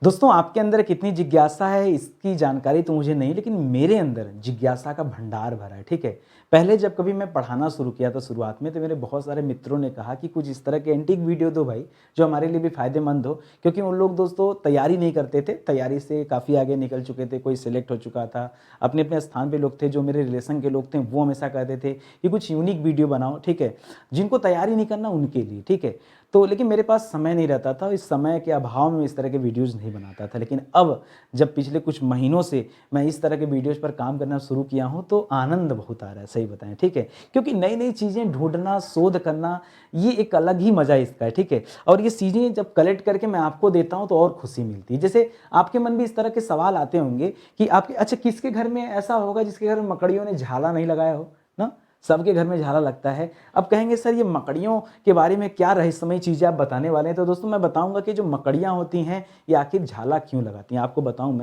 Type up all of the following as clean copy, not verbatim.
दोस्तों आपके अंदर कितनी जिज्ञासा है इसकी जानकारी तो मुझे नहीं, लेकिन मेरे अंदर जिज्ञासा का भंडार भरा है। ठीक है, पहले जब कभी मैं पढ़ाना शुरू किया था शुरुआत में, तो मेरे बहुत सारे मित्रों ने कहा कि कुछ इस तरह के एंटीक वीडियो दो भाई, जो हमारे लिए भी फायदेमंद हो। क्योंकि उन लोग दोस्तों तैयारी नहीं करते थे, तैयारी से काफ़ी आगे निकल चुके थे, कोई सिलेक्ट हो चुका था, अपने अपने स्थान पर लोग थे। जो मेरे रिलेशन के लोग थे वो हमेशा कहते थे कि कुछ यूनिक वीडियो बनाओ, ठीक है, जिनको तैयारी नहीं करना उनके लिए, ठीक है। तो लेकिन मेरे पास समय नहीं रहता था, इस समय के अभाव में इस तरह के वीडियोज़ नहीं बनाता था। लेकिन अब जब पिछले कुछ महीनों से मैं इस तरह के वीडियोज़ पर काम करना शुरू किया हूँ, तो आनंद बहुत आ रहा है, सही बताएं, ठीक है। क्योंकि नई नई चीज़ें ढूंढना, शोध करना, ये एक अलग ही मज़ा इसका है, ठीक है। और ये चीज़ें जब कलेक्ट करके मैं आपको देता हूँ तो और खुशी मिलती है। जैसे आपके मन में इस तरह के सवाल आते होंगे कि आपके, अच्छा किसके घर में ऐसा होगा जिसके घर में मकड़ियों ने झाला नहीं लगाया हो ना। सबके घर में झाला लगता है। अब कहेंगे सर ये मकड़ियों के बारे में क्या रहस्यमयी चीज़ें आप बताने वाले हैं, तो दोस्तों मैं बताऊंगा कि जो मकड़ियाँ होती हैं ये आखिर झाला क्यों लगाती हैं। आपको बताऊं,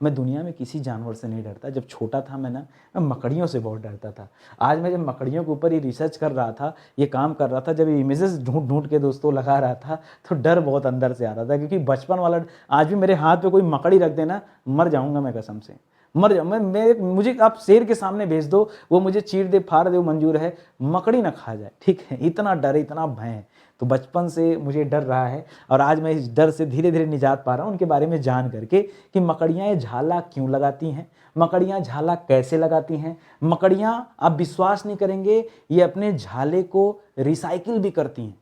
मैं दुनिया में किसी जानवर से नहीं डरता। जब छोटा था मैं मकड़ियों से बहुत डरता था। आज मैं जब मकड़ियों के ऊपर ये रिसर्च कर रहा था, ये काम कर रहा था, जब ये इमेजेस ढूंढ ढूंढ के दोस्तों लगा रहा था, तो डर बहुत अंदर से आ रहा था। क्योंकि बचपन वाला, आज भी मेरे हाथ पे कोई मकड़ी रख देना, मर जाऊंगा मैं कसम से, मर जाऊँ मैं मुझे आप शेर के सामने भेज दो, वो मुझे चीर दे फाड़ दे, वो मंजूर है, मकड़ी ना खा जाए, ठीक है। इतना डर, इतना भय है। तो बचपन से मुझे डर रहा है, और आज मैं इस डर से धीरे धीरे निजात पा रहा हूँ उनके बारे में जान करके कि मकड़ियाँ ये झाला क्यों लगाती हैं, मकड़ियाँ झाला कैसे लगाती हैं। मकड़ियाँ, आप विश्वास नहीं करेंगे, ये अपने झाले को रिसाइकिल भी करती हैं।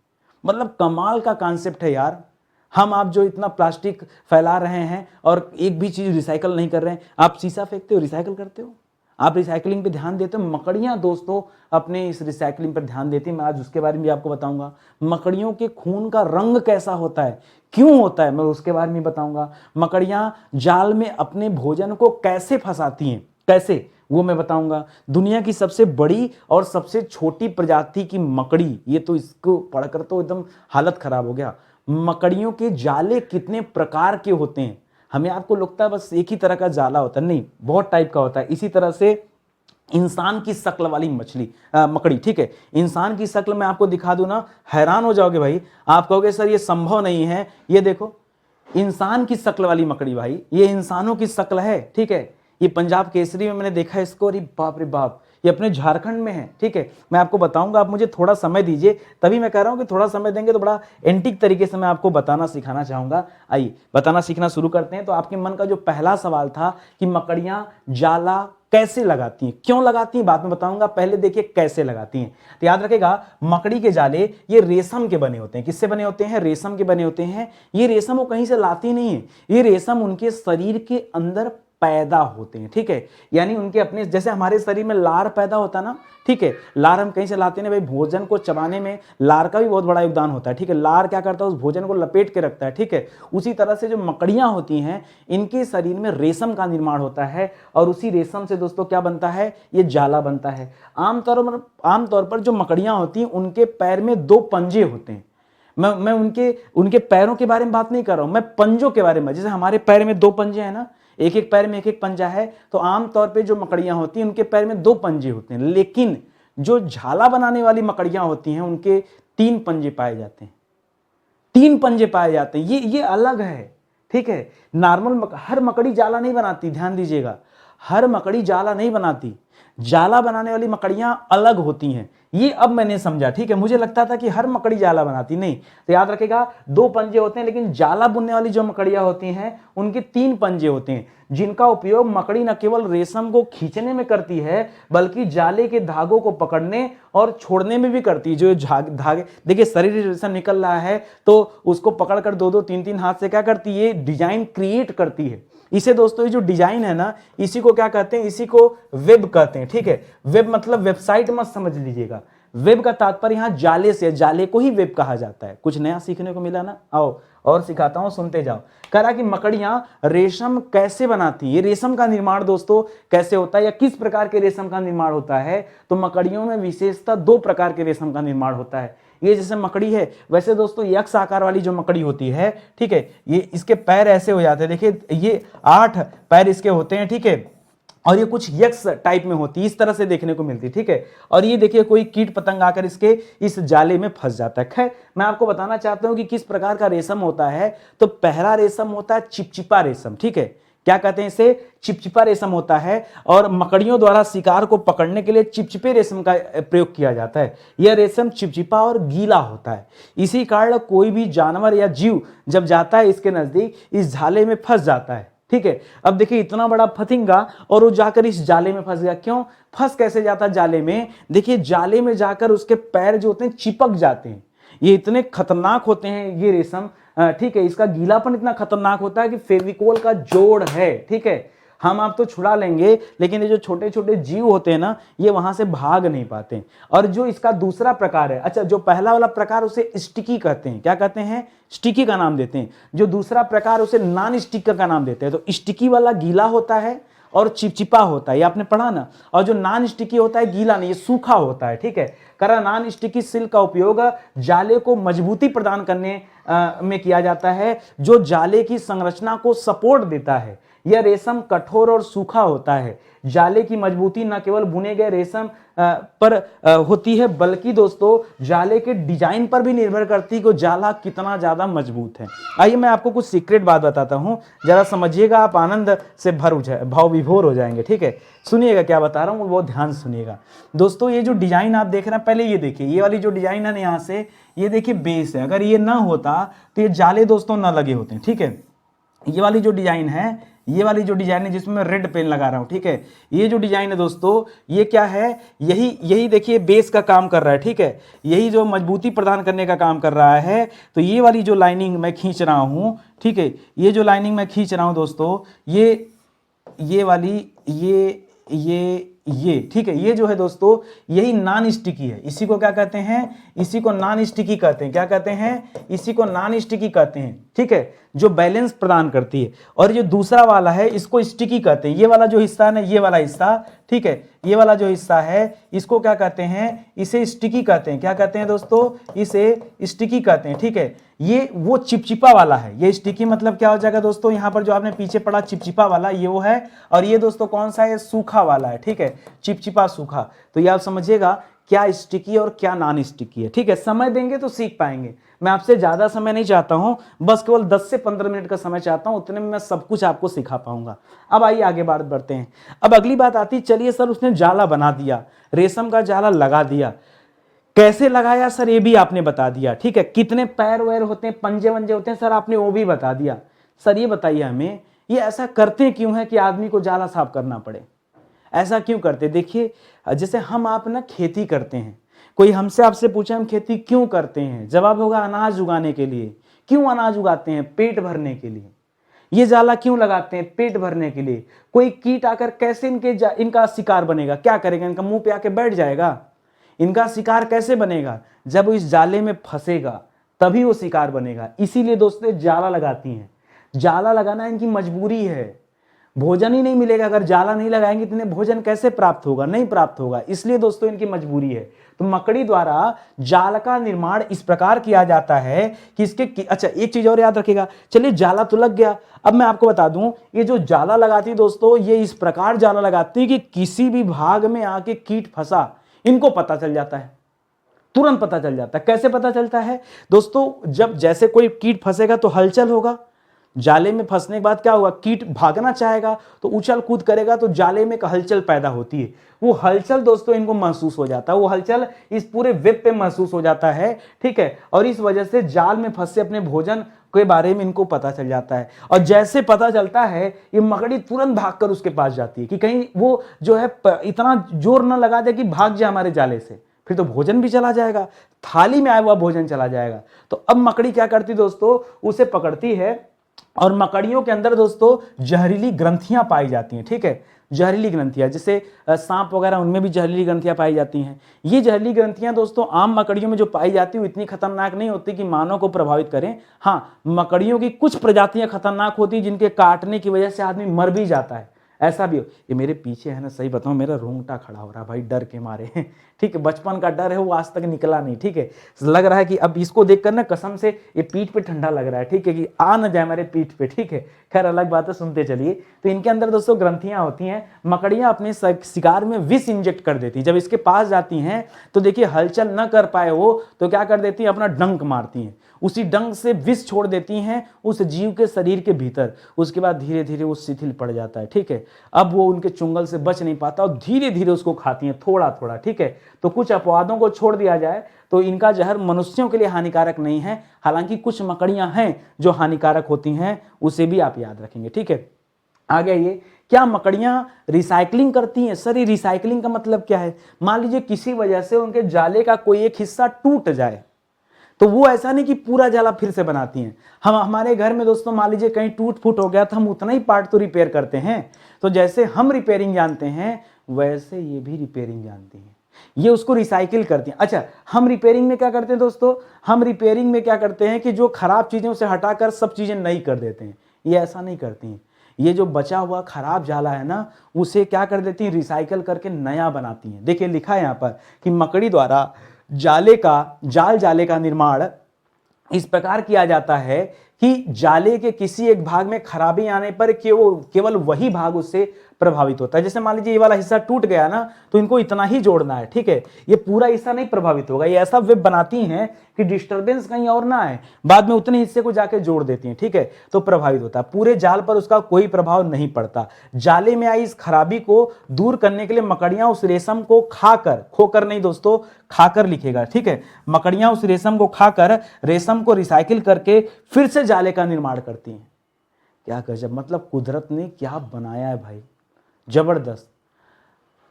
मतलब कमाल का कॉन्सेप्ट है यार। हम आप जो इतना प्लास्टिक फैला रहे हैं और एक भी चीज़ रिसाइकल नहीं कर रहे हैं। आप शीशा फेंकते हो, रिसाइकल करते हो, आप रिसाइकलिंग पे ध्यान देते हो। मकड़ियाँ दोस्तों अपने इस रिसाइकलिंग पर ध्यान देती हैं। मैं आज उसके बारे में भी आपको बताऊंगा। मकड़ियों के खून का रंग कैसा होता है, क्यों होता है, मैं उसके बारे में बताऊंगा। मकड़ियाँ जाल में अपने भोजन को कैसे फंसाती हैं, कैसे, वो मैं बताऊंगा। दुनिया की सबसे बड़ी और सबसे छोटी प्रजाति की मकड़ी, ये तो इसको पढ़कर तो एकदम हालत खराब हो गया। मकड़ियों के जाले कितने प्रकार के होते हैं। हमें आपको लगता है बस एक ही तरह का जाला होता है, नहीं, बहुत टाइप का होता है। इसी तरह से इंसान की शक्ल वाली मकड़ी, ठीक है, इंसान की शक्ल मैं आपको दिखा दूं ना, हैरान हो जाओगे भाई। आप कहोगे सर ये संभव नहीं है, ये देखो इंसान की शक्ल वाली मकड़ी भाई, ये इंसानों की शक्ल है, ठीक है। ये पंजाब केसरी में मैंने देखा इसको, अरे बाप रे बाप, ये अपने झारखंड में है, ठीक है। मैं आपको बताऊंगा, आप मुझे थोड़ा समय दीजिए, तभी मैं कह रहा हूं कि थोड़ा समय देंगे तो बड़ा एंटीक तरीके से मैं आपको बताना सिखाना चाहूंगा। आइए बताना सीखना शुरू करते हैं। तो आपके मन का जो पहला सवाल था कि मकड़ियां जाला कैसे लगाती हैं, क्यों लगाती हैं, बाद में बताऊंगा। पहले देखिए कैसे लगाती हैं। तो याद रखेगा, मकड़ी के जाले ये रेशम के बने होते हैं। किससे बने होते हैं, रेशम के बने होते हैं। ये रेशम वो कहीं से लाती नहीं है, ये रेशम उनके शरीर के अंदर पैदा होते हैं, ठीक है। यानी उनके अपने, जैसे हमारे शरीर में लार पैदा होता है ना, ठीक है, लार हम कहीं से लाते हैं भाई। भोजन को चबाने में लार का भी बहुत बड़ा योगदान होता है, ठीक है। लार क्या करता है, उस भोजन को लपेट के रखता है, ठीक है। उसी तरह से जो मकड़ियां होती हैं, इनके शरीर में रेशम का निर्माण होता है, और उसी रेशम से दोस्तों क्या बनता है, ये जाला बनता है। आमतौर पर जो मकड़ियां होती हैं उनके पैर में 2 पंजे होते हैं। मैं उनके पैरों के बारे में बात नहीं कर रहा हूं, मैं पंजों के बारे में। जैसे हमारे पैर में 2 पंजे हैं ना, एक एक पैर में एक एक पंजा है, तो आमतौर पे जो मकड़ियां होती हैं उनके पैर में 2 पंजे होते हैं। लेकिन जो झाला बनाने वाली मकड़ियां होती हैं उनके 3 पंजे पाए जाते हैं, 3 पंजे पाए जाते हैं। ये अलग है, ठीक है। हर मकड़ी जाला नहीं बनाती, ध्यान दीजिएगा, हर मकड़ी जाला नहीं बनाती। जाला बनाने वाली मकड़ियां अलग होती हैं, ये अब मैंने समझा, ठीक है। मुझे लगता था कि हर मकड़ी जाला बनाती, नहीं। तो याद रखेगा, 2 पंजे होते हैं, लेकिन जाला बुनने वाली जो मकड़ियां होती हैं उनके 3 पंजे होते हैं, जिनका उपयोग मकड़ी न केवल रेशम को खींचने में करती है, बल्कि जाले के धागों को पकड़ने और छोड़ने में भी करती है। जो धागे देखिए, शरीर रेशम निकल रहा है तो उसको पकड़कर 2-2, 3-3 हाथ से क्या करती है, डिजाइन क्रिएट करती है। इसे दोस्तों, ये जो डिजाइन है ना, इसी को क्या कहते हैं, इसी को वेब कहते हैं, ठीक है। वेब मतलब वेबसाइट मत समझ लीजिएगा, वेब का तात्पर्य यहां जाले से, जाले को ही वेब कहा जाता है। कुछ नया सीखने को मिला ना, आओ और सिखाता हूं, सुनते जाओ। कह रहा कि मकड़ियां रेशम कैसे बनाती है, ये रेशम का निर्माण दोस्तों कैसे होता है, या किस प्रकार के रेशम का निर्माण होता है। तो मकड़ियों में विशेषतः 2 प्रकार के रेशम का निर्माण होता है। ये जैसे मकड़ी है, वैसे दोस्तों यक्ष आकार वाली जो मकड़ी होती है, ठीक है, ये इसके पैर ऐसे हो जाते हैं, देखिए ये 8 पैर इसके होते हैं, ठीक है। और ये कुछ यक्स टाइप में होती है, इस तरह से देखने को मिलती है, ठीक है। और ये देखिए कोई कीट पतंग आकर इसके इस जाले में फंस जाता है। खैर मैं आपको बताना चाहता हूं कि किस प्रकार का रेशम होता है। तो पहला रेशम होता है चिपचिपा रेशम, ठीक है। क्या कहते हैं इसे? चिपचिपा रेशम होता है। और मकड़ियों द्वारा शिकार को पकड़ने के लिए चिपचिपे रेशम का प्रयोग किया जाता है। यह रेशम चिपचिपा और गीला होता है। इसी कारण कोई भी जानवर या जीव जब जाता है इसके नजदीक, इस झाले में फंस जाता है, ठीक है। अब देखिए इतना बड़ा फतिंगा और वो जाकर इस जाले में फंस गया। क्यों फंस कैसे जाता जाले में? देखिए जाले में जाकर उसके पैर जो होते हैं चिपक जाते हैं। ये इतने खतरनाक होते हैं ये रेशम, ठीक है। इसका गीलापन इतना खतरनाक होता है कि फेविकोल का जोड़ है, ठीक है। हम आप तो छुड़ा लेंगे, लेकिन ये जो छोटे छोटे जीव होते हैं ना, ये वहां से भाग नहीं पाते। और जो इसका दूसरा प्रकार है, अच्छा जो पहला वाला प्रकार उसे स्टिकी कहते हैं। क्या कहते हैं? स्टिकी का नाम देते हैं। जो दूसरा प्रकार उसे नॉन स्टिकर का नाम देते हैं। तो स्टिकी वाला गीला होता है और चिपचिपा होता है, ये आपने पढ़ा ना। और जो नॉन स्टिकी होता है गीला नहीं, ये सूखा होता है, ठीक है। कारण नॉन स्टिकी सिल्क का उपयोग जाले को मजबूती प्रदान करने में किया जाता है, जो जाले की संरचना को सपोर्ट देता है। यह रेशम कठोर और सूखा होता है। जाले की मजबूती न केवल बुने गए रेशम पर होती है, बल्कि दोस्तों जाले के डिजाइन पर भी निर्भर करती है कि जाला कितना ज्यादा मजबूत है। आइए मैं आपको कुछ सीक्रेट बात बताता हूं, जरा समझिएगा, आप आनंद से भाव विभोर हो जाएंगे, ठीक है। सुनिएगा क्या बता रहा हूं, बहुत ध्यान सुनिएगा दोस्तों। ये जो डिजाइन आप देख रहे हैं, पहले ये देखिए, ये वाली जो डिजाइन है ना, यहाँ से ये देखिए बेस है। अगर ये ना होता तो ये जाले दोस्तों ना लगे होते हैं, ठीक है। ये वाली जो डिजाइन है, ये वाली जो डिजाइन है जिसमें मैं रेड पेन लगा रहा हूं, ठीक है। ये जो डिजाइन है दोस्तों, ये क्या है? यही देखिए बेस का काम कर रहा है, ठीक है। यही जो मजबूती प्रदान करने का काम कर रहा है। तो ये वाली जो लाइनिंग मैं खींच रहा हूं, ठीक है, ये जो लाइनिंग मैं खींच रहा हूं दोस्तों, ये वाली ये ठीक है, ये जो है दोस्तों यही नॉन स्टिकी है। इसी को क्या कहते हैं? इसी को नॉन स्टिकी कहते हैं। क्या कहते हैं? इसी को नॉन स्टिकी कहते हैं, ठीक है, जो बैलेंस प्रदान करती है। और जो दूसरा वाला है इसको स्टिकी कहते हैं। ये वाला जो हिस्सा है ना, ये वाला हिस्सा, ठीक है, ये वाला जो हिस्सा है इसको क्या कहते हैं? इसे स्टिकी कहते हैं। क्या कहते हैं दोस्तों? इसे स्टिकी कहते हैं, ठीक है। ये वो चिपचिपा वाला है। ये स्टिकी मतलब क्या हो जाएगा दोस्तों? यहाँ पर जो आपने पीछे पढ़ा चिपचिपा वाला, ये वो है। और ये दोस्तों कौन सा है? सूखा वाला है, ठीक है, चिपचिपा सूखा। तो ये आप समझिएगा क्या स्टिकी और क्या नॉन स्टिकी है, ठीक है। समय देंगे तो सीख पाएंगे। मैं आपसे ज्यादा समय नहीं चाहता हूं, बस केवल 10 से 15 मिनट का समय चाहता हूं, उतने में मैं सब कुछ आपको सिखा पाऊंगा। अब आइए आगे बात बढ़ते हैं। अब अगली बात आती, चलिए सर उसने जाला बना दिया, रेशम का जाला लगा दिया, कैसे लगाया सर ये भी आपने बता दिया, ठीक है। कितने पैर वैर होते हैं, पंजे वंजे होते हैं सर, आपने वो भी बता दिया। सर ये बताइए हमें, ये ऐसा करते क्यों है कि आदमी को जाला साफ करना पड़े? ऐसा क्यों करते? देखिए जैसे हम आप ना खेती करते हैं, कोई हमसे आपसे पूछे हम खेती क्यों करते हैं, जवाब होगा अनाज उगाने के लिए। क्यों अनाज उगाते हैं? पेट भरने के लिए। ये जाला क्यों लगाते हैं? पेट भरने के लिए। कोई कीट आकर कैसे इनका शिकार बनेगा? क्या करेगा? इनका मुंह पे आके बैठ जाएगा? इनका शिकार कैसे बनेगा? जब वो इस जाले में फंसेगा तभी वो शिकार बनेगा। इसीलिए दोस्तों जाला लगाती हैं। जाला लगाना इनकी मजबूरी है। भोजन ही नहीं मिलेगा, अगर जाला नहीं लगाएंगे तो इन्हें भोजन कैसे प्राप्त होगा? नहीं प्राप्त होगा। इसलिए दोस्तों इनकी मजबूरी है। तो मकड़ी द्वारा जाल का निर्माण इस प्रकार किया जाता है कि अच्छा एक चीज और याद रखिएगा। चलिए जाला तो लग गया, अब मैं आपको बता दूं, ये जो जाला लगाती है दोस्तों, ये इस प्रकार जाला लगाती है कि किसी भी भाग में आके कीट फंसा, इनको पता चल जाता है, तुरंत पता चल जाता है। कैसे पता चलता है दोस्तों? जब जैसे कोई कीट फंसेगा तो हलचल होगा। जाले में फंसने के बाद क्या होगा? कीट भागना चाहेगा तो उछल कूद करेगा, तो जाले में एक हलचल पैदा होती है। वो हलचल दोस्तों इनको महसूस हो जाता है, वो हलचल इस पूरे वेब पे महसूस हो जाता है, ठीक है। और इस वजह से जाल में फंसे अपने भोजन के बारे में इनको पता चल जाता है। और जैसे पता चलता है, ये मकड़ी तुरंत भागकर उसके पास जाती है कि कहीं वो जो है इतना जोर न लगा दे कि भाग जाए हमारे जाले से, फिर तो भोजन भी चला जाएगा, थाली में आया हुआ भोजन चला जाएगा। तो अब मकड़ी क्या करती दोस्तों? उसे पकड़ती है, और मकड़ियों के अंदर दोस्तों जहरीली ग्रंथियां पाई जाती हैं, ठीक है। जहरीली ग्रंथियां, जैसे सांप वगैरह, उनमें भी जहरीली ग्रंथियां पाई जाती हैं। ये जहरीली ग्रंथियां दोस्तों आम मकड़ियों में जो पाई जाती है वो इतनी खतरनाक नहीं होती कि मानव को प्रभावित करें। हाँ, मकड़ियों की कुछ प्रजातियां खतरनाक होती हैं जिनके काटने की वजह से आदमी मर भी जाता है। ऐसा भी हो। ये मेरे पीछे है ना, सही बताऊं मेरा रोंगटा खड़ा हो रहा है भाई डर के मारे ठीक है, बचपन का डर है वो आज तक निकला नहीं, ठीक है। लग रहा है कि अब इसको देखकर ना कसम से ये पीठ पे ठंडा लग रहा है, ठीक है, कि आ ना जाए मेरे पीठ पे, ठीक है। खैर अलग बात है, सुनते चलिए। तो इनके अंदर दोस्तों ग्रंथियां होती हैं, मकड़ियां अपने शिकार में विष इंजेक्ट कर देती हैं। जब इसके पास जाती हैं तो देखिए हलचल न कर पाए वो तो क्या कर देती हैं, अपना डंक मारती हैं, उसी डंक से विष छोड़ देती हैं उस जीव के शरीर के भीतर। उसके बाद धीरे धीरे वो शिथिल पड़ जाता है, ठीक है। अब वो उनके चुंगल से बच नहीं पाता और धीरे धीरे उसको खाती हैं थोड़ा थोड़ा, ठीक है। तो कुछ अपवादों को छोड़ दिया जाए तो इनका जहर मनुष्यों के लिए हानिकारक नहीं है। हालांकि कुछ मकड़ियां हैं जो हानिकारक होती हैं, उसे भी आप याद रखेंगे, ठीक है। आगे ये क्या मकड़ियां रिसाइकलिंग करती हैं? सर ये रिसाइकलिंग का मतलब क्या है? मान लीजिए किसी वजह से उनके जाले का कोई एक हिस्सा टूट जाए तो वो ऐसा नहीं कि पूरा जाला फिर से बनाती हैं। हम हमारे घर में दोस्तों मान लीजिए कहीं टूट फूट हो गया तो हम उतना ही पार्ट तो रिपेयर करते हैं। तो जैसे हम रिपेयरिंग जानते हैं वैसे ये भी रिपेयरिंग जानती हैं, ये उसको रिसाइकिल करती हैं। अच्छा, हम रिपेयरिंग में क्या करते हैं दोस्तों? हम रिपेयरिंग में क्या करते हैं कि जो खराब चीजें उसे हटाकर सब चीजें नई कर देते हैं। ये ऐसा नहीं करती हैं। ये जो बचा हुआ खराब जाला है ना, उसे क्या कर देती हैं, रिसाइकिल करके नया बनाती हैं। देखिए लिखा है यहाँ पर कि मकड़ी द्वारा जाले का निर्माण इस प्रकार किया जाता है कि जाले के किसी एक भाग में खराबी आने पर केवल वही भाग उससे प्रभावित होता है। जैसे मान लीजिए ये वाला हिस्सा टूट गया ना, तो इनको इतना ही जोड़ना है, ठीक है। ये पूरा हिस्सा नहीं प्रभावित होगा। ये ऐसा वेब बनाती हैं कि डिस्टरबेंस कहीं और ना आए, बाद में उतने हिस्से को जाके जोड़ देती हैं, ठीक है। तो प्रभावित होता है, पूरे जाल पर उसका कोई प्रभाव नहीं पड़ता। जाले में आई इस खराबी को दूर करने के लिए मकड़ियां उस रेशम को खाकर, खोकर नहीं दोस्तों, खाकर लिखेगा, ठीक है। मकड़ियां उस रेशम को खाकर रेशम को रिसाइकिल करके फिर से जाले का निर्माण करती हैं। क्या गजब, मतलब कुदरत ने क्या बनाया है भाई, जबरदस्त।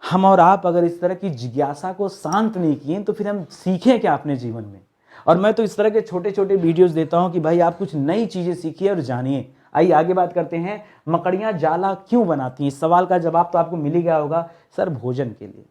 हम और आप अगर इस तरह की जिज्ञासा को शांत नहीं किए तो फिर हम सीखें क्या अपने जीवन में? और मैं तो इस तरह के छोटे छोटे वीडियोस देता हूं कि भाई आप कुछ नई चीजें सीखिए और जानिए। आइए आगे बात करते हैं, मकड़ियां जाला क्यों बनाती हैं? इस सवाल का जवाब तो आपको मिल ही गया होगा, सर भोजन के लिए।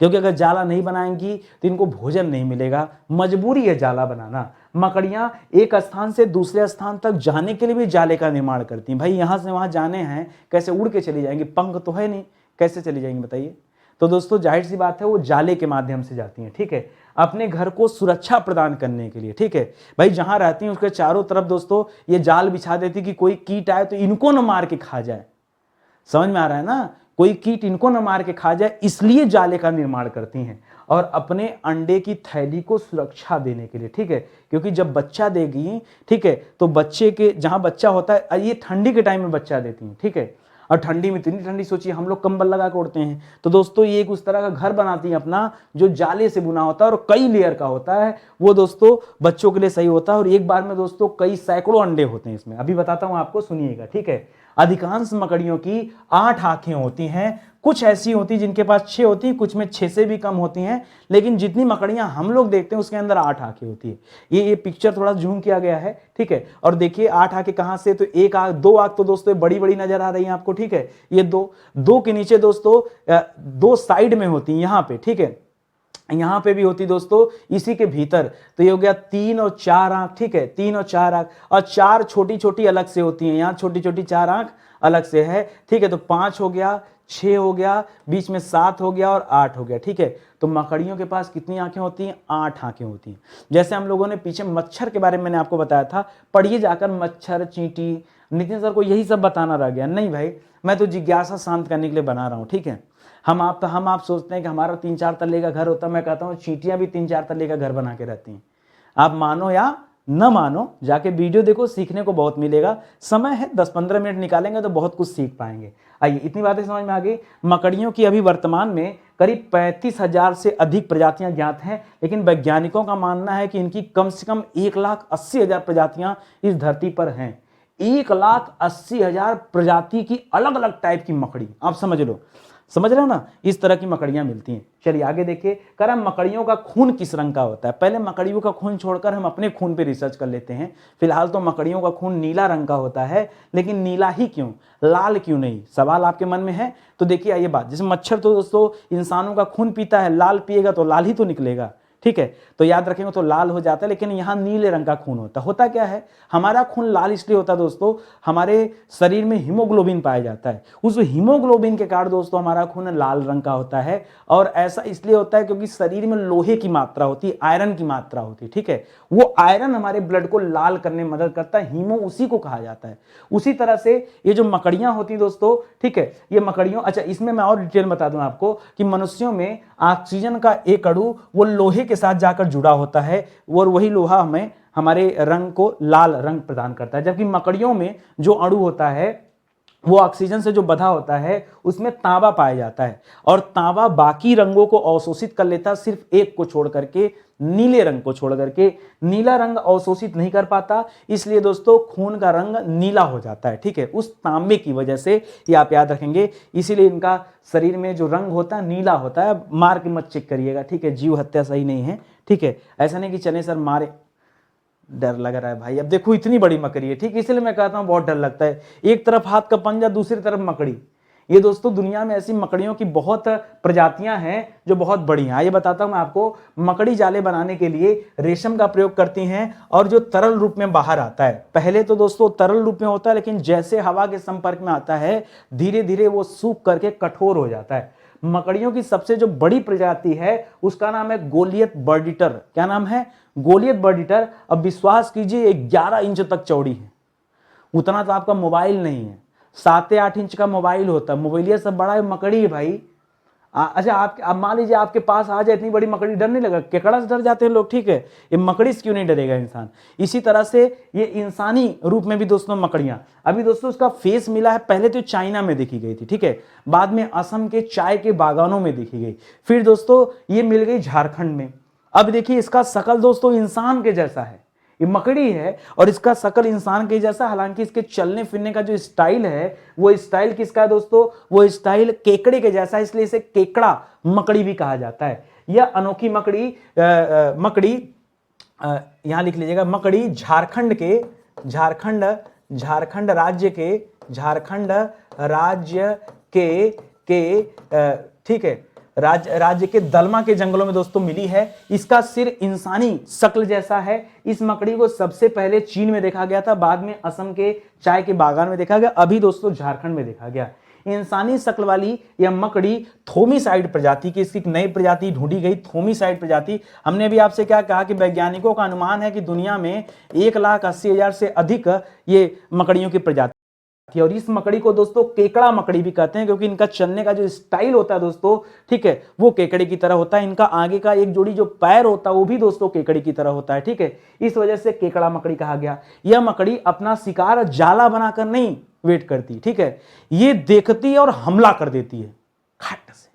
क्योंकि अगर जाला नहीं बनाएंगी तो इनको भोजन नहीं मिलेगा, मजबूरी है जाला बनाना। मकड़ियां एक स्थान से दूसरे स्थान तक जाने के लिए भी जाले का निर्माण करती हैं। भाई यहां से वहां जाने हैं, कैसे उड़ के चली जाएंगी? पंख तो है नहीं, कैसे चली जाएंगी बताइए? तो दोस्तों जाहिर सी बात है वो जाले के माध्यम से जाती हैं, ठीक है, अपने घर को सुरक्षा प्रदान करने के लिए, ठीक है। भाई जहां रहती हैं उसके चारों तरफ दोस्तों ये जाल बिछा देती कि कोई कीट आए तो इनको न मार के खा जाए। समझ में आ रहा है ना? कोई कीट इनको न मार के खा जाए, इसलिए जाले का निर्माण करती हैं। और अपने अंडे की थैली को सुरक्षा देने के लिए, ठीक है। क्योंकि जब बच्चा देगी, ठीक है, तो बच्चे के जहां बच्चा होता है, ये ठंडी के टाइम में बच्चा देती हैं, ठीक है। और ठंडी में इतनी ठंडी, सोचिए हम लोग कंबल लगा के उड़ते हैं। तो दोस्तों ये एक उस तरह का घर बनाती हैं अपना, जो जाले से बुना होता है और कई लेयर का होता है। वो दोस्तों बच्चों के लिए सही होता है और एक बार में दोस्तों कई सैकड़ों अंडे होते हैं इसमें। अभी बताता हूं आपको, सुनिएगा, ठीक है। अधिकांश मकड़ियों की 8 आंखें होती हैं, कुछ ऐसी होती हैं जिनके पास 6 होती हैं, कुछ में 6 से भी कम होती हैं, लेकिन जितनी मकड़ियां हम लोग देखते हैं उसके अंदर 8 आंखें होती है। ये पिक्चर थोड़ा जूम किया गया है, ठीक है। और देखिए 8 आंखें कहां से, तो एक आंख, 2 आंख तो दोस्तों बड़ी बड़ी नजर आ रही है आपको, ठीक है। ये दो के नीचे दोस्तों 2 साइड में होती हैं यहां पे, ठीक है। यहां पे भी होती दोस्तों इसी के भीतर। तो ये हो गया 3 और 4 आंख, ठीक है, 3 और 4 आंख, और 4 छोटी छोटी अलग से होती हैं, यहां छोटी छोटी 4 आंख अलग से है, ठीक है। तो 5 हो गया, 6 हो गया, बीच में 7 हो गया और 8 हो गया, ठीक है। तो मकड़ियों के पास कितनी आंखें होती हैं? 8 आंखें होती हैं। जैसे हम लोगों ने पीछे मच्छर के बारे में मैंने आपको बताया था, पढ़िए जाकर मच्छर, चींटी। नितिन सर को यही सब बताना रह गया? नहीं भाई, मैं तो जिज्ञासा शांत करने के लिए बना रहा हूं, ठीक है। हम आप सोचते हैं कि हमारा 3-4 तल्ले का घर होता है, मैं कहता हूँ चींटियां भी 3-4 तल्ले का घर बना के रहती हैं। आप मानो या न मानो, जाके वीडियो देखो, सीखने को बहुत मिलेगा। समय है, 10-15 मिनट निकालेंगे तो बहुत कुछ सीख पाएंगे। आइए इतनी बातें समझ में आ गई। मकड़ियों की अभी वर्तमान में करीब 35,000 से अधिक प्रजातियां ज्ञात हैं, लेकिन वैज्ञानिकों का मानना है कि इनकी कम से कम 1,80,000 प्रजातियां इस धरती पर हैं। 1,80,000 प्रजाति की अलग अलग टाइप की मकड़ी, आप समझ रहे हो ना, इस तरह की मकड़ियां मिलती हैं। चलिए आगे देखिए, कर हम मकड़ियों का खून किस रंग का होता है? पहले मकड़ियों का खून छोड़कर हम अपने खून पे रिसर्च कर लेते हैं। फिलहाल तो मकड़ियों का खून नीला रंग का होता है, लेकिन नीला ही क्यों, लाल क्यों नहीं? सवाल आपके मन में है? तो देखिए आइए बात, जैसे मच्छर तो दोस्तों इंसानों का खून पीता है, लाल पिएगा तो लाल ही तो निकलेगा, ठीक है। तो याद रखेंगे तो लाल हो जाता है, लेकिन यहाँ नीले रंग का खून होता है। होता क्या है, हमारा खून लाल इसलिए होता है दोस्तों, हमारे शरीर में हीमोग्लोबिन पाया जाता है, उस हीमोग्लोबिन के कारण दोस्तों हमारा खून लाल रंग का होता है। और ऐसा इसलिए होता है क्योंकि शरीर में लोहे की मात्रा होती है, आयरन की मात्रा होती है, ठीक है। वो आयरन हमारे ब्लड को लाल करने में मदद करता है, हीमो उसी को कहा जाता है। उसी तरह से ये जो मकड़ियां होती हैं दोस्तों, ठीक है, ये मकड़ियों, अच्छा इसमें मैं और डिटेल बता दूं आपको कि मनुष्यों में ऑक्सीजन का एक अणु वो लोहे के साथ जाकर जुड़ा होता है, और वही लोहा हमें हमारे रंग को लाल रंग प्रदान करता है। जबकि मकड़ियों में जो अणु होता है वो ऑक्सीजन से जो बंधा होता है उसमें तांबा पाया जाता है, और तांबा बाकी रंगों को अवशोषित कर लेता है, सिर्फ एक को छोड़ करके, नीले रंग को छोड़ करके। नीला रंग अवशोषित नहीं कर पाता, इसलिए दोस्तों खून का रंग नीला हो जाता है, ठीक है, उस तांबे की वजह से। ये आप याद रखेंगे, इसीलिए इनका शरीर में जो रंग होता है नीला होता है। मार के मत चेक करिएगा, ठीक है, जीव हत्या सही नहीं है, ठीक है। ऐसा नहीं कि चले सर मारे, डर लग रहा है भाई। अब देखो इतनी बड़ी मकड़ी है, ठीक, इसलिए मैं कहता हूं बहुत डर लगता है। एक तरफ हाथ का पंजा, दूसरी तरफ मकड़ी। ये दोस्तों दुनिया में ऐसी मकड़ियों की बहुत प्रजातियां हैं जो बहुत बड़ी हैं। ये बताता हूं मैं आपको, मकड़ी जाले बनाने के लिए रेशम का प्रयोग करती हैं, और जो तरल रूप में बाहर आता है। पहले तो दोस्तों तरल रूप में होता है, लेकिन जैसे हवा के संपर्क में आता है धीरे धीरे वो सूख करके कठोर हो जाता है। मकड़ियों की सबसे जो बड़ी प्रजाति है उसका नाम है गोलियत बर्ड-ईटर। क्या नाम है? गोलियत बर्ड-ईटर। अब विश्वास कीजिए 11 इंच तक चौड़ी है। उतना तो आपका मोबाइल नहीं है, 7 से 8 इंच का मोबाइल होता है। मोबाइलिया सब बड़ा है, मकड़ी है भाई। अच्छा आप मान लीजिए आपके पास आ जाए इतनी बड़ी मकड़ी, डर नहीं लगा? केकड़ा से डर जाते हैं लोग, ठीक है, ये मकड़ी से क्यों नहीं डरेगा इंसान। इसी तरह से ये इंसानी रूप में भी दोस्तों मकड़ियां, अभी दोस्तों उसका फेस मिला है। पहले तो चाइना में देखी गई थी, ठीक है, बाद में असम के चाय के बागानों में देखी गई, फिर दोस्तों ये मिल गई झारखंड में। अब देखिए इसका शकल दोस्तों इंसान के जैसा है, ये मकड़ी है और इसका शकल इंसान के जैसा। हालांकि इसके चलने फिरने का जो स्टाइल है वो स्टाइल किसका है दोस्तों? वो स्टाइल केकड़े के जैसा है, इसलिए इसे केकड़ा मकड़ी भी कहा जाता है। यह अनोखी मकड़ी यहां लिख लीजिएगा, मकड़ी झारखंड राज्य के ठीक है, राज्य के दलमा के जंगलों में दोस्तों मिली है। इसका सिर इंसानी शक्ल जैसा है। इस मकड़ी को सबसे पहले चीन में देखा गया था, बाद में असम के चाय के बागान में देखा गया, अभी दोस्तों झारखंड में देखा गया। इंसानी शक्ल वाली यह मकड़ी थोमीसाइड प्रजाति की, इसकी नई प्रजाति ढूंढी गई, थोमीसाइड प्रजाति। हमने अभी आपसे क्या कहा कि वैज्ञानिकों का अनुमान है कि दुनिया में 1,80,000 से अधिक ये मकड़ियों की प्रजाति, और इस मकड़ी को दोस्तों केकड़ा मकड़ी भी कहते हैं, क्योंकि इनका चलने का जो स्टाइल होता है दोस्तों, ठीक है, वो केकड़े की तरह होता है। इनका आगे का एक जोड़ी जो पैर होता है वो भी दोस्तों केकड़े की तरह होता है, ठीक है, इस वजह से केकड़ा मकड़ी कहा गया। यह मकड़ी अपना शिकार जाला बनाकर नहीं वेट करती, ठीक है, ये देखती है और हमला कर देती है खट से।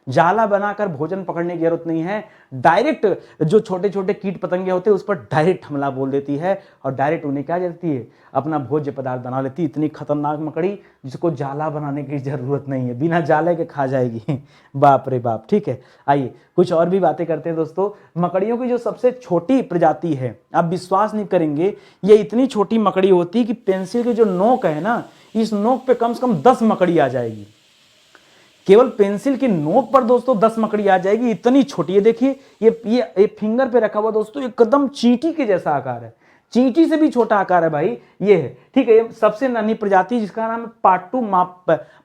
जाला बनाकर भोजन पकड़ने की जरूरत नहीं है, डायरेक्ट जो छोटे छोटे कीट पतंगे होते हैं उस पर डायरेक्ट हमला बोल देती है, और डायरेक्ट उन्हें क्या देती है? अपना भोज्य पदार्थ बना लेती है। इतनी खतरनाक मकड़ी जिसको जाला बनाने की जरूरत नहीं है, बिना जाले के खा जाएगी बाप रे बाप, ठीक है। आइए कुछ और भी बातें करते हैं दोस्तों। मकड़ियों की जो सबसे छोटी प्रजाति है, आप विश्वास नहीं करेंगे, ये इतनी छोटी मकड़ी होती है कि पेंसिल की जो नोक है ना, इस नोक पे कम से कम 10 मकड़ी आ जाएगी। केवल पेंसिल की नोक पर दोस्तों 10 मकड़ी आ जाएगी, इतनी छोटी है। देखिए ये फिंगर पे रखा हुआ दोस्तों एकदम चींटी के जैसा आकार है, चींटी से भी छोटा आकार है भाई, ये है, ठीक है। ये सबसे नन्ही प्रजाति जिसका नाम है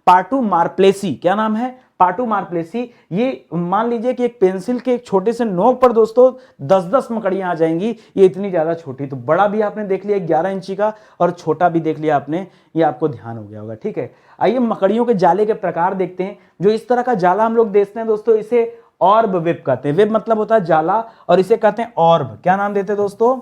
पाटू मारप्लेसी। क्या नाम है? पाटू मारप्लेसी। ये मान लीजिए कि एक पेंसिल के एक छोटे से नोक पर दोस्तों 10-10 मकड़ियां आ जाएंगी, ये इतनी ज्यादा छोटी। तो बड़ा भी आपने देख लिया 11 इंची का, और छोटा भी देख लिया आपने, ये आपको ध्यान हो गया होगा, ठीक है। आइए मकड़ियों के जाले के प्रकार देखते हैं। जो इस तरह का जाला हम लोग देखते हैं दोस्तों, इसे ऑर्ब वेब कहते हैं। वेब मतलब होता है जाला, और इसे कहते हैं ऑर्ब। क्या नाम देते हैं दोस्तों?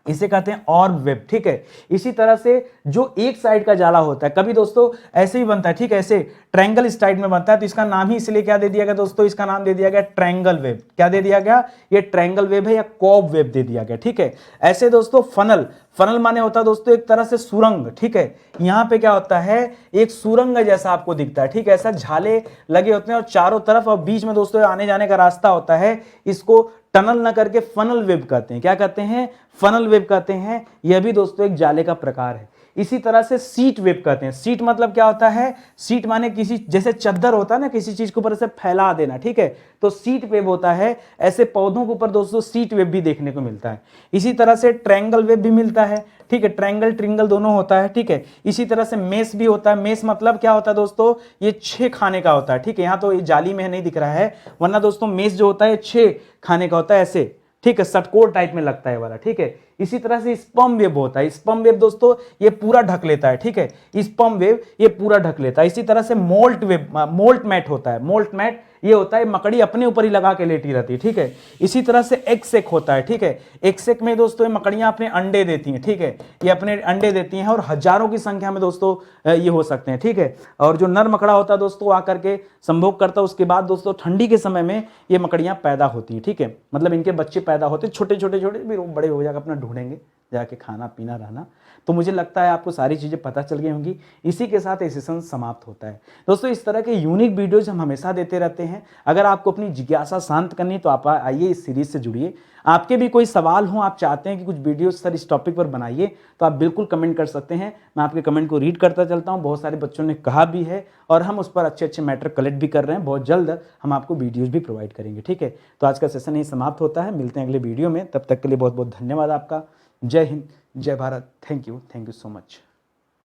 इसे कहते हैं ऑर्ब वेब, ठीक है। इसी तरह से जो एक साइड का जाला होता है, कभी दोस्तों ऐसे ही बनता है, ठीक है, ऐसे ट्रायंगल स्टाइल में बनता है, तो इसका नाम ही इसलिए क्या दे दिया गया दोस्तों? इसका नाम दे दिया गया ट्रायंगल वेब। क्या दे दिया गया? ये ट्रायंगल वेब है या कॉब वेब दे दिया गया, ठीक है। ऐसे दोस्तों फनल माने होता है दोस्तों एक तरह से सुरंग, ठीक है। यहाँ पे क्या होता है? एक सुरंग जैसा आपको दिखता है, ठीक है, ऐसा झाले लगे होते हैं और चारों तरफ, और बीच में दोस्तों आने जाने का रास्ता होता है। इसको टनल ना करके फनल वेब कहते हैं। क्या कहते हैं? फनल वेब कहते हैं। यह भी दोस्तों एक जाले का प्रकार है। इसी तरह से सीट वेब कहते हैं। सीट मतलब क्या होता है, सीट माने किसी, जैसे चद्दर होता है ना, किसी चीज के ऊपर ऐसे फैला देना, ठीक है, तो सीट वेब होता है। ऐसे पौधों के ऊपर दोस्तों सीट वेब भी देखने को मिलता है। इसी तरह से ट्रायंगल वेब भी मिलता है, ठीक है, ट्रायंगल ट्रिंगल दोनों होता है, ठीक है। इसी तरह से मेस भी होता है। मेस मतलब क्या होता है दोस्तों, ये 6 खाने का होता है, ठीक है। यहाँ तो ये जाली में नहीं दिख रहा है, वरना दोस्तों मेस जो होता है 6 खाने का होता है ऐसे, ठीक है, षटकोर टाइप में लगता है वाला, ठीक है। इसी तरह से स्पर्म वेब होता है। स्पर्म वेब दोस्तों ये पूरा ढक लेता है, ठीक है, स्पर्म वेब ये पूरा ढक लेता है। इसी तरह से मोल्ट वेब, मोल्ट मैट होता है। मोल्ट मैट ये होता है मकड़ी अपने ऊपर ही लगा के लेटी रहती है, ठीक है। इसी तरह से एग सेक होता है, ठीक है। एग सेक में दोस्तों ये मकड़ियां अपने अंडे देती हैं, ठीक है, ये अपने अंडे देती हैं और हजारों की संख्या में दोस्तों ये हो सकते हैं, ठीक है। और जो नर मकड़ा होता है दोस्तों आकर के संभोग करता है, उसके बाद दोस्तों ठंडी के समय में ये मकड़ियां पैदा होती हैं, ठीक है, मतलब इनके बच्चे पैदा होते हैं, छोटे छोटे छोटे, फिर वो बड़े हो जाकर अपना ढूंढेंगे जाके खाना पीना रहना। तो मुझे लगता है आपको सारी चीज़ें पता चल गई होंगी। इसी के साथ ये सेशन समाप्त होता है दोस्तों। इस तरह के यूनिक वीडियोज हम हमेशा देते रहते हैं। अगर आपको अपनी जिज्ञासा शांत करनी तो आप आइए इस सीरीज से जुड़िए। आपके भी कोई सवाल हो, आप चाहते हैं कि कुछ वीडियो सर इस टॉपिक पर बनाइए, तो आप बिल्कुल कमेंट कर सकते हैं। मैं आपके कमेंट को रीड करता चलता हूँ। बहुत सारे बच्चों ने कहा भी है और हम उस पर अच्छे अच्छे मैटर कलेक्ट भी कर रहे हैं। बहुत जल्द हम आपको वीडियोज़ भी प्रोवाइड करेंगे, ठीक है। तो आज का सेशन यही समाप्त होता है। मिलते हैं अगले वीडियो में, तब तक के लिए बहुत बहुत धन्यवाद आपका। जय हिंद, जय Bharat. Thank you so much.